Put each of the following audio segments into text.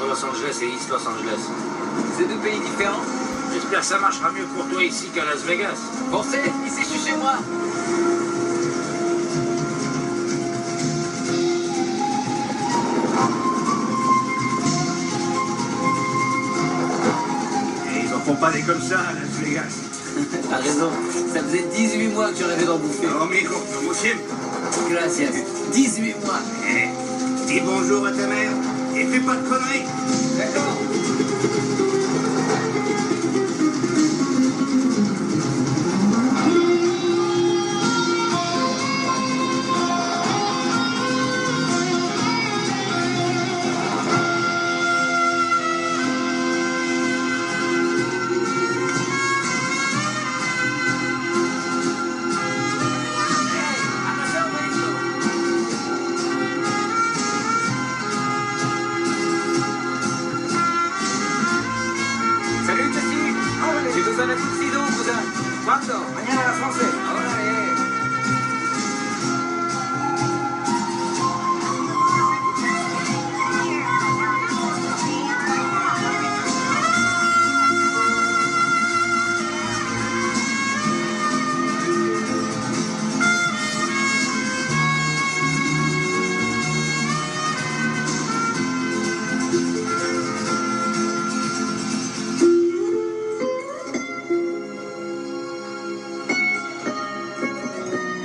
Los Angeles et East Los Angeles. C'est deux pays différents. J'espère que ça marchera mieux pour toi ici qu'à Las Vegas. Pensez, ici je suis chez moi. Et ils en font pas des comme ça à Las Vegas. T'as raison, ça faisait 18 mois que j'en avais d'en bouffer. Oh, mijo, como siempre. Gracias. 18 mois. Dis bonjour à ta mère et fais pas de conneries. D'accord. ¿Cuándo? Mañana a las 11. Órale.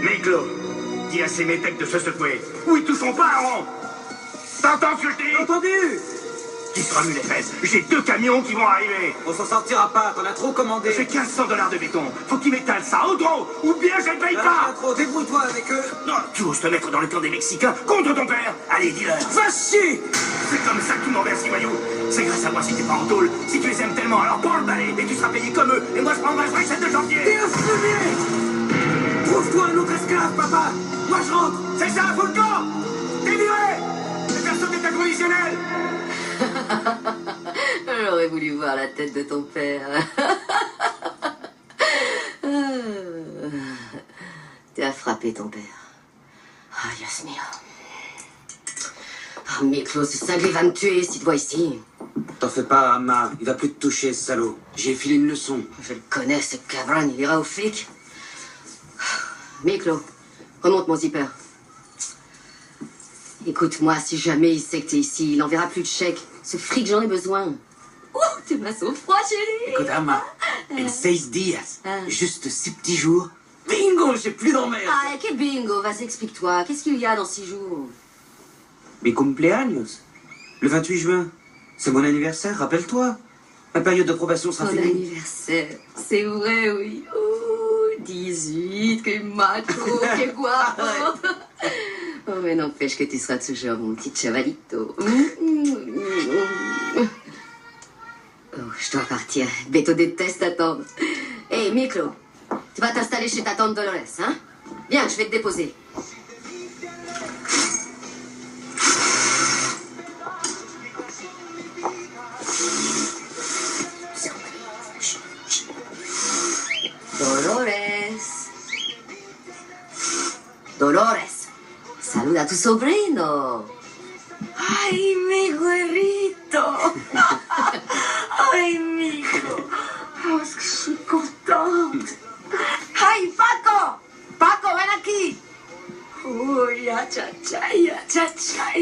Miklo, dis à ces métèques de se secouer. Ou ils toucheront pas un rond. T'entends ce que je dis? Entendu. Qui se remue les fesses? J'ai 2 camions qui vont arriver. On s'en sortira pas, t'en as trop commandé. J'ai 1500 $ de béton. Faut qu'ils m'étalent ça au gros, ou bien je ne paye pas. Trop, débrouille-toi avec eux. Non, tu oses te mettre dans le camp des Mexicains contre ton père. Allez, dis-leur. Va chier. C'est comme ça que tu m'enverses, ces voyous. C'est grâce à moi si t'es pas en tôle. Si tu les aimes tellement, alors prends le balai et tu seras payé comme eux. Et moi, je prendrai la recette de janvier. T'es un fumier. Trouve-toi un autre esclave, papa. Moi, je rentre. C'est ça, faut le camp. T'es viré. Je vais faire sauter ta conditionnelle. J'aurais voulu voir la tête de ton père. Tu as frappé ton père. Ah, Dios mio. Oh, Miklo, ce cinglé va me tuer si tu te vois ici. T'en fais pas, Amma. Il va plus te toucher, ce salaud. J'ai filé une leçon. Je le connais, ce cabron, il ira au flic. Miklo, remonte mon zipper. Écoute-moi, si jamais il sait que t'es ici, il n'enverra plus de chèques. Ce fric, j'en ai besoin. Ouh, tu m'as au froid, chérie. Écoute, Amma, en 6 dias, Ah. juste 6 petits jours, bingo, j'ai plus d'emmerde. Ah, quel bingo, vas-y, explique-toi. Qu'est-ce qu'il y a dans 6 jours? Mi cumpleaños. Le 28 juin. C'est mon anniversaire, rappelle-toi. Ma période de probation sera Ton finie. anniversaire, c'est vrai, oui. Oh, 18, que macho, que guapo. Oh, mais n'empêche que tu seras toujours mon petit chavalito. Oh, je dois partir. Tiens, Beto déteste attendre. Hé, Miklo, tu vas t'installer chez ta tante Dolores, hein? Viens, je vais te déposer. Dolores. Dolores. Saluda a tu sobrino. Ay, mi güerito. Ay, mijo. Oh, es que je suis contente. Ay, Paco. Paco, ven aquí. Uy, achachay,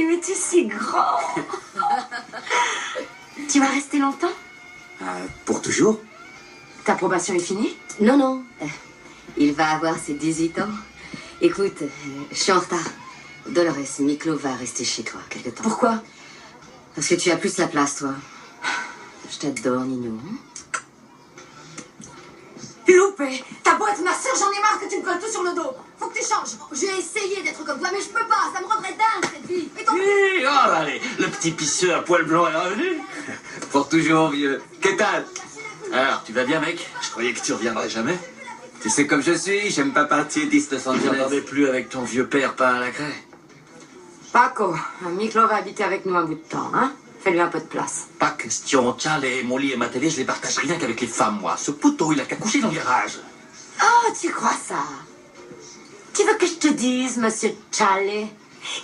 mais tu es si grand. Tu vas rester longtemps? Pour toujours? Ta probation est finie? Non, non. Il va avoir ses 18 ans. Écoute, je suis en retard. Dolores, Miklo va rester chez toi quelque temps. Pourquoi? Parce que tu as plus la place, toi. Je t'adore, Nino. Loupé, t'as beau être ma sœur, j'en ai marre que tu me colles tout sur le dos. Faut que tu changes. J'ai essayé d'être comme toi, mais je peux pas. Ça me rendrait dingue, cette vie. Et ton... Oh, allez, le petit pisseux à poil blanc est revenu. Pour toujours, vieux. Qu'est-ce que Alors, tu vas bien, mec? Je croyais que tu reviendrais jamais. tu sais comme je suis, j'aime pas partir d'East Los Je n'entendais Angeles. plus avec ton vieux père pain à la craie. Paco, Miklo va habiter avec nous un bout de temps, hein? Fais-lui un peu de place. Pas question, tiens, mon lit et ma télé, je les partage rien qu'avec les femmes, moi. Ce poteau, il a qu'à coucher dans le garage. Oh, tu crois ça? Tu veux que je te dise, monsieur Charlie?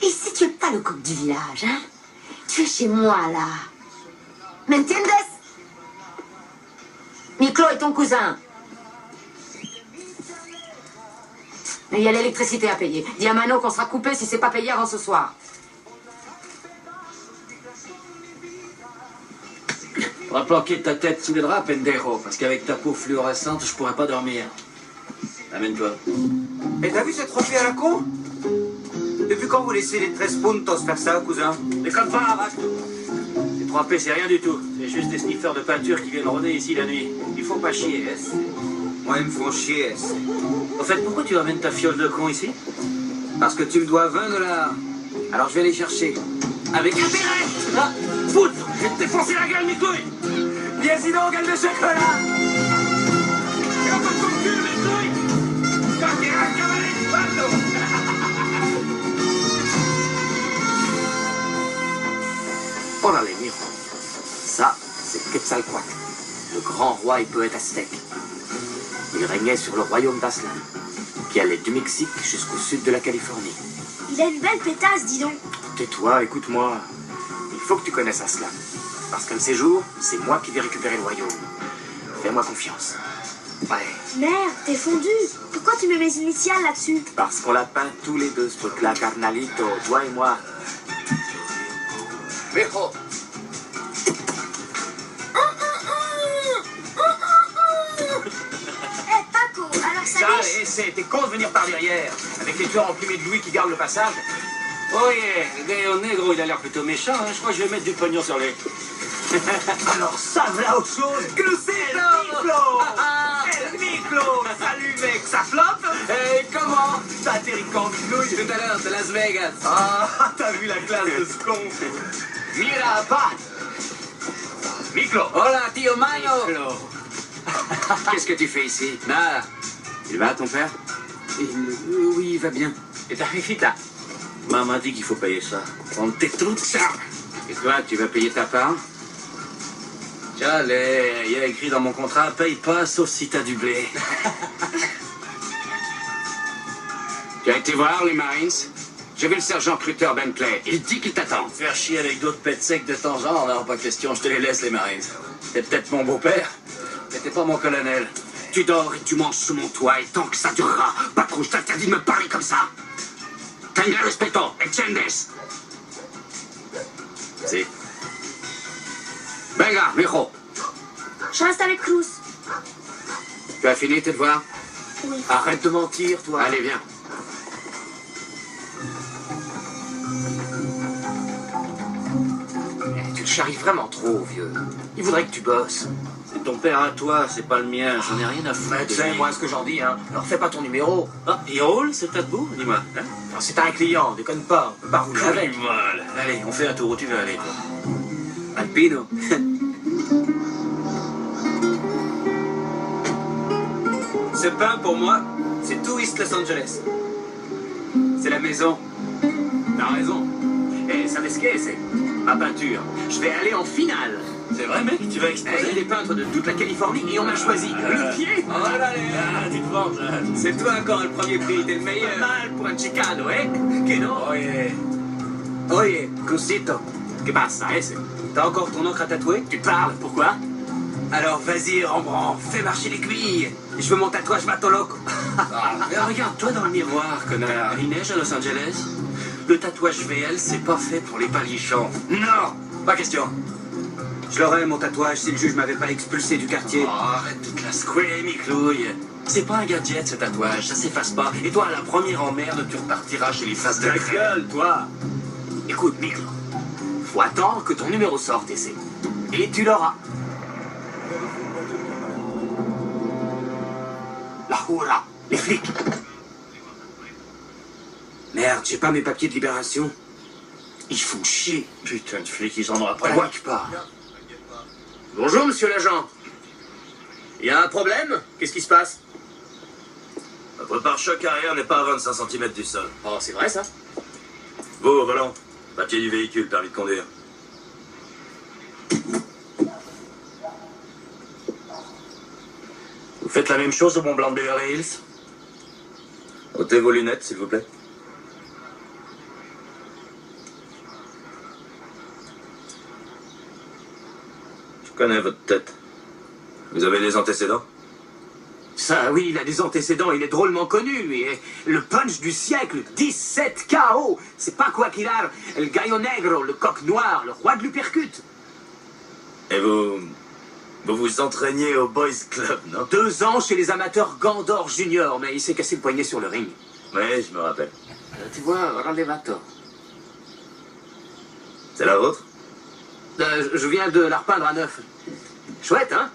Ici, tu es pas le coq du village, hein? Tu es chez moi, là. ¿M'entiendes? Miklo est ton cousin. Mais il y a l'électricité à payer. Dis à Mano qu'on sera coupé si c'est pas payé avant ce soir. On va planquer ta tête sous les draps, pendejo, parce qu'avec ta peau fluorescente, je pourrais pas dormir. Amène-toi. Et t'as vu ce trophée à la con? Depuis quand vous laissez les 13 puntos faire ça, cousin? Déconne pas, vache. Les 3P, c'est rien du tout. C'est juste des sniffeurs de peinture qui viennent rôder ici la nuit. Il faut pas chier, est-ce? Moi, ils me font chier. En fait, pourquoi tu amènes ta fiole de con ici? Parce que tu me dois 20 $. Alors je vais les chercher. Avec intérêt. Ah, poutre, je vais te défoncer la gueule, mes couilles. Viens sinon, gueule de chocolat! Et on va ton cul, mes couilles. Quand t'es un cavalier de bateau. Órale, mijo. Ça, c'est Quetzalcoatl, le grand roi et poète aztèque. Il régnait sur le royaume d'Aztlán, qui allait du Mexique jusqu'au sud de la Californie. Il a une belle pétasse, dis donc. Tais-toi, écoute-moi. Il faut que tu connaisses Aztlán. Parce qu'un de ces jours, c'est moi qui vais récupérer le royaume. Fais-moi confiance. Ouais. Merde, t'es fondu. Pourquoi tu mets mes initiales là-dessus? Parce qu'on l'a peint tous les deux, ce truc-là, carnalito, toi et moi. Viejo. Eh, Paco, alors ça Ça, liche. allez, t'es con de venir par derrière. Avec les tueurs emprimés de Louis qui gardent le passage. Oh yeah, le gars au négro, il a l'air plutôt méchant. Hein. Je crois que je vais mettre du pognon sur lui. Alors ça, voilà autre chose que c'est le Miklo. El Miklo. Salut mec, ça flotte? Hey, comment? T'as atterri quand, Miklouille? Tout à l'heure, de Las Vegas. Ah, t'as vu la classe de ce con? Mira, pas. Miklo. Hola, tío Mano! Miklo. Qu'est-ce que tu fais ici? Nada. Il va, ton père? Oui, il va bien. Et ta fifita. Maman dit qu'il faut payer ça. On t'étroute ça. Et toi, tu vas payer ta part? Allez, il y a écrit dans mon contrat, paye pas sauf si t'as du blé. Tu as été voir les Marines? J'ai vu le sergent Cruter Bentley. Il dit qu'il t'attend. Faire chier avec d'autres pets secs de temps en temps, non, pas question, je te les laisse, les Marines. T'es peut-être mon beau-père, mais t'es pas mon colonel. Tu dors et tu manges sous mon toit, et tant que ça durera, patron, je t'interdis de me parler comme ça. Tenga respeto, entiendes? Si. Venga, mijo. Je reste avec Cruz. Tu as fini tes devoirs? Oui. Arrête de mentir, toi. Allez, viens. Tu te charries vraiment trop, vieux. Il voudrait que tu bosses. C'est ton père à toi, c'est pas le mien, j'en ai rien à foutre. Tu sais, moi, ce que j'en dis, hein. Alors fais pas ton numéro. Ah, il roule, ce tas de boue? Dis-moi. Hein? Alors, c'est un client, déconne pas. On peut pas rouler avec. Mal. Allez, on fait un tour, où tu veux aller, toi? Alpino. Ce pain, pour moi, c'est tout East Los Angeles. C'est la maison. T'as raison. Et savez ce qu'est, c'est ma peinture. Je vais aller en finale. C'est vrai, mec, tu vas Il y a exposer? des peintres de toute la Californie et on m'a choisi. 8 pieds. Oh là là, tu te venges, hein. C'est toi encore le premier prix, t'es le Pas meilleur. mal pour un Chicano, eh? Que non? Oh yeah. Oye, Cusito, Que passa, eh? c'est- t'as encore ton encre à tatouer? Tu parles, pourquoi? Alors vas-y, Rembrandt, fais marcher l'aiguille. Je veux mon tatouage Mato Loco. Mais regarde-toi dans le miroir, connard. Il neige à Los Angeles. Le tatouage VL, c'est pas fait pour les palichons. Non, Pas question. je l'aurais, mon tatouage, si le juge m'avait pas expulsé du quartier. Oh, arrête de te la secouer, Miclouille. C'est pas un gadget, ce tatouage. Ça s'efface pas. Et toi, à la première emmerde, tu repartiras chez les faces de Ta crème. gueule, toi. Écoute, Miklo. Faut attendre que ton numéro sorte, et c'est... Et tu l'auras. La hurra, les flics. Merde, j'ai pas mes papiers de libération. Ils font chier. Putain de flics, ils en ont après. Quoi que pas. Bonjour, monsieur l'agent. Il y a un problème? Qu'est-ce qui se passe? Votre pare-choc arrière n'est pas à 25 cm du sol. Oh, c'est vrai, ça? Vous, au volant. Papier du véhicule, permis de conduire. Vous faites la même chose au Mont Blanc de Beverly Hills? Ôtez vos lunettes, s'il vous plaît. Je connais votre tête. Vous avez des antécédents? Ça, oui, il a des antécédents, il est drôlement connu, lui. Et le punch du siècle, 17 KO. C'est pas quoi qu'il a, el gallo negro, le coq noir, le roi de l'uppercut. Et vous vous entraîniez au Boys Club, non? 2 ans chez les amateurs Gandor Junior, mais il s'est cassé le poignet sur le ring. Oui, je me rappelle. Tu vois, Ralevato. C'est la vôtre? Je viens de la repeindre à neuf. Chouette, hein?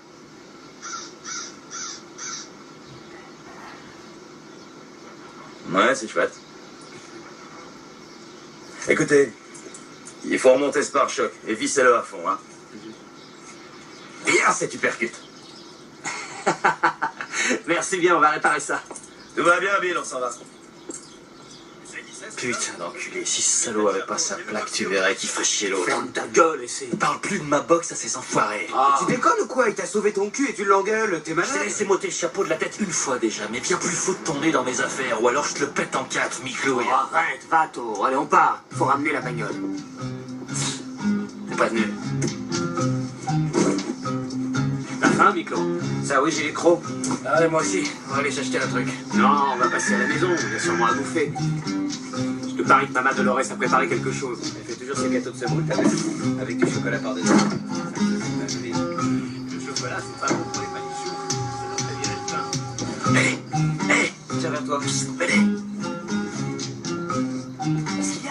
Ouais, c'est chouette. Écoutez, il faut remonter ce pare-choc et vissez-le à fond, hein. Bien, cet uppercut. Merci bien, on va réparer ça. Tout va bien, Bill, on s'en va. Putain d'enculé, si ce salaud avait pas sa plaque, tu verrais qu'il ferait chier l'autre. Ferme ta gueule et c'est... Parle plus de ma boxe à ces enfoirés. Tu déconnes ou quoi? Il t'a sauvé ton cul et tu l'engueules, t'es Je malade? t'ai laissé m'ôter le chapeau de la tête une fois déjà, mais viens plus foutre ton nez dans mes affaires, ou alors je te le pète en 4, Miclouille. Oh, arrête, Vato. Allez, on part. Faut ramener la bagnole. T'es pas venu. T'as faim, Miklo? Ça oui, j'ai les crocs. Allez, moi aussi, on va aller s'acheter un truc. Non, on va passer à la maison. Il y a sûrement à bouffer. Je te parie que Maman Dolores a préparé quelque chose. Elle fait toujours ses gâteaux de semoule, t'as vu? Avec du chocolat par-dessus. Le chocolat, c'est pas bon pour les panichous. Ça leur fait virer le pain. Hé, Tiens vers toi. venez. Qu'est-ce qu'il y a?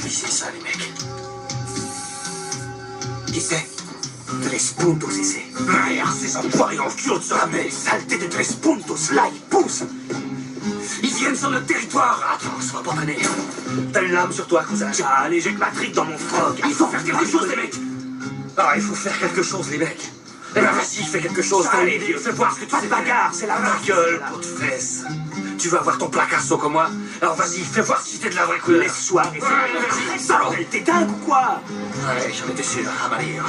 Qui c'est ça, les mecs? Qui c'est? Tres puntos, c'est. Merde, ces enfoirés en cul de ça, mais saleté de Tres puntos, là, ils poussent. Ils viennent sur notre territoire. Attends, ça va pas paner. T'as une lame sur toi, cousin. Allez, j'ai que ma trique dans mon froc. Il faut faire quelque chose, les mecs. Ah, il faut faire quelque chose, les mecs. Eh ben, vas-y, fais quelque chose. Allez, vieux, fais voir ce que tu sais. Pas de bagarre, c'est la Ta main. gueule, pot de fesses. Tu vas avoir ton placarceau comme moi. Alors vas-y, fais voir si t'es de la vraie couleur. Laisse-toi, et Vas-y, fais salaud. T'es dingue ou quoi? Ouais, j'en étais sûr, à Malir.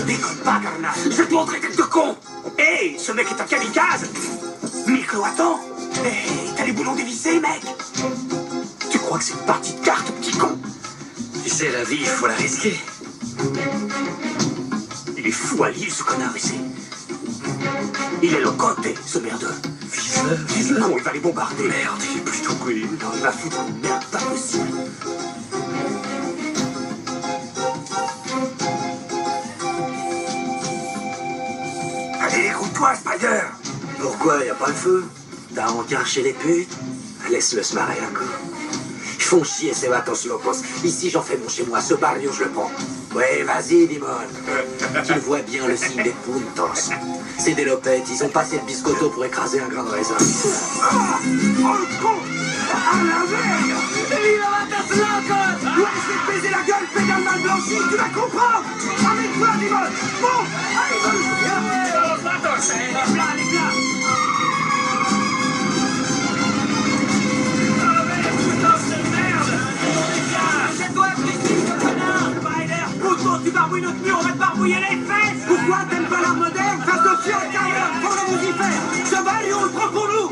Déconne pas, carnal. Je vais te montrer tête de con. Hé, ce mec est un kamikaze. Miklo, attends. Hé, t'as les boulons dévissés, mec. Tu crois que c'est une partie de cartes, petit con? Tu sais, la vie, il faut la risquer. Il est fou à l'île, ce connard, ici. Il est locoté, ce merdeux. Vise-le, Il est vise-le. con, il va les bombarder. Merde, il est plutôt couillu. Non, il va foutre une merde pas possible. Allez, écoute-toi, Spider. Pourquoi y a pas de feu? T'as encart chez les putes? Laisse-le se marrer encore. Ils font chier ces vatos locos. Ici, j'en fais mon chez moi. Ce barrio, je le prends. Ouais, vas-y, Dimon. Tu vois bien le signe des puntos. C'est des lopettes. Ils ont passé le biscotto pour écraser un grain de raisin. Ah, oh, le con. Ah, la merde. Viva Vatos Locos. Ouais, je vais te baiser la gueule, pédale mal blanchie, tu vas comprendre. Amène-toi, Dimon. Bon, allez, va. Tu barbouilles notre mur, on va te barbouiller les fesses! Pourquoi t'aimes pas l'art moderne? Fais attention à l'intérieur! Faut nous y faire! Ce barrio, on le prend pour nous!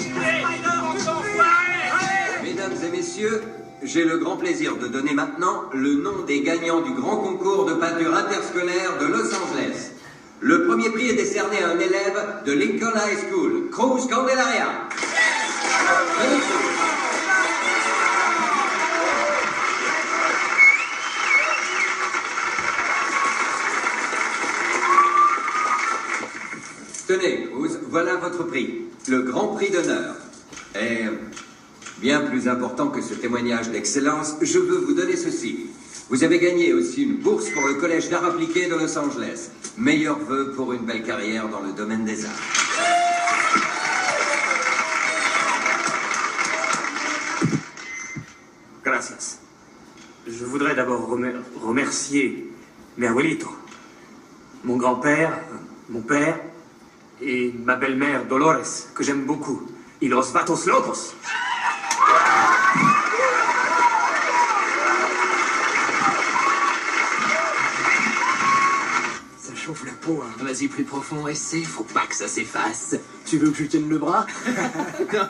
Mesdames et messieurs, j'ai le grand plaisir de donner maintenant le nom des gagnants du grand concours de peinture interscolaire de Los Angeles. Le premier prix est décerné à un élève de Lincoln High School, Cruz Candelaria. Tenez, Cruz, voilà votre prix, le Grand Prix d'honneur. Et bien plus important que ce témoignage d'excellence, je veux vous donner ceci. Vous avez gagné aussi une bourse pour le Collège d'Art Appliqué de Los Angeles. Meilleurs vœux pour une belle carrière dans le domaine des arts. Gracias. Je voudrais d'abord remercier mes abuelitos, mon grand-père, mon père et ma belle-mère Dolores, que j'aime beaucoup. Y los vatos locos. Ça chauffe la peau, hein. Vas-y, plus profond, essaie, faut pas que ça s'efface. Tu veux que je tienne le bras? Non.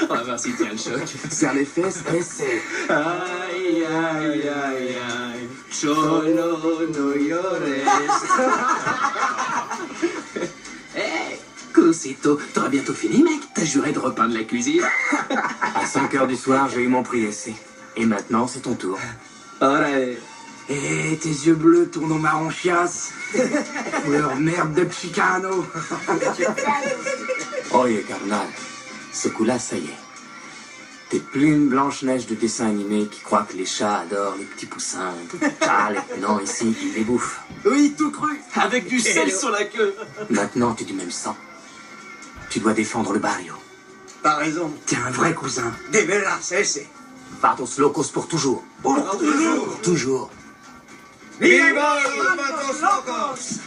On va voir s'il tient le choc. Serre les fesses, essaie. Aïe, aïe, aïe, aïe. Cholo, no llores. Hey, Cosito, t'auras bientôt fini, mec. T'as juré de repeindre la cuisine. À 5 heures du soir, j'ai eu mon prix essai. Et maintenant, c'est ton tour. Allez. Et tes yeux bleus tournent au marron chiasse. Couleur merde de Chicano. Oye, carnal, ce coup-là, ça y est. T'es plus une Blanche-Neige de dessin animé qui croit que les chats adorent les petits poussins. Allez, non, ici, ils les bouffent. Oui, tout cru. Avec du sel sur la queue. Maintenant, t'es du même sang. Tu dois défendre le barrio. T'as raison. T'es un vrai cousin. De veras, c'est. Vatos locos pour toujours. Pour toujours. Toujours. Viva los vatos locos!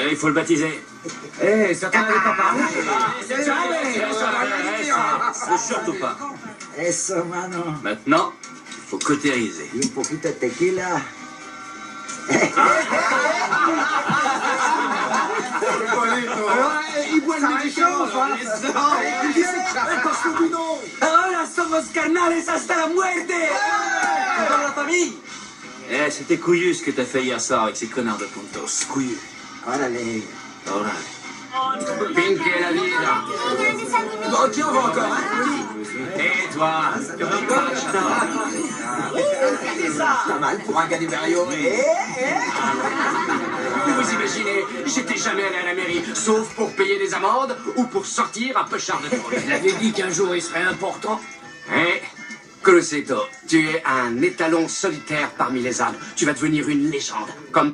Il faut le baptiser. Eh, ça t'en avait pas parlé. Surtout pas. Eso, mano. Maintenant, faut cautériser. Y un poquito de tequila. Y vuelve de chauffe, Ahora somos carnales hasta la muerte. Dans la famille. C'était couillu ce que t'as fait hier soir avec ces connards de Puntos. Couillu. Órale. Órale. Pinque la vida. Ok, on va encore, hein? Et toi? Pas mal pour un gars du barrio. Vous imaginez, j'étais jamais allé à la mairie, sauf pour payer des amendes ou pour sortir un peu char de drôle. Il avait dit qu'un jour il serait important. Eh, Crucito, tu es un étalon solitaire parmi les ânes. Tu vas devenir une légende, comme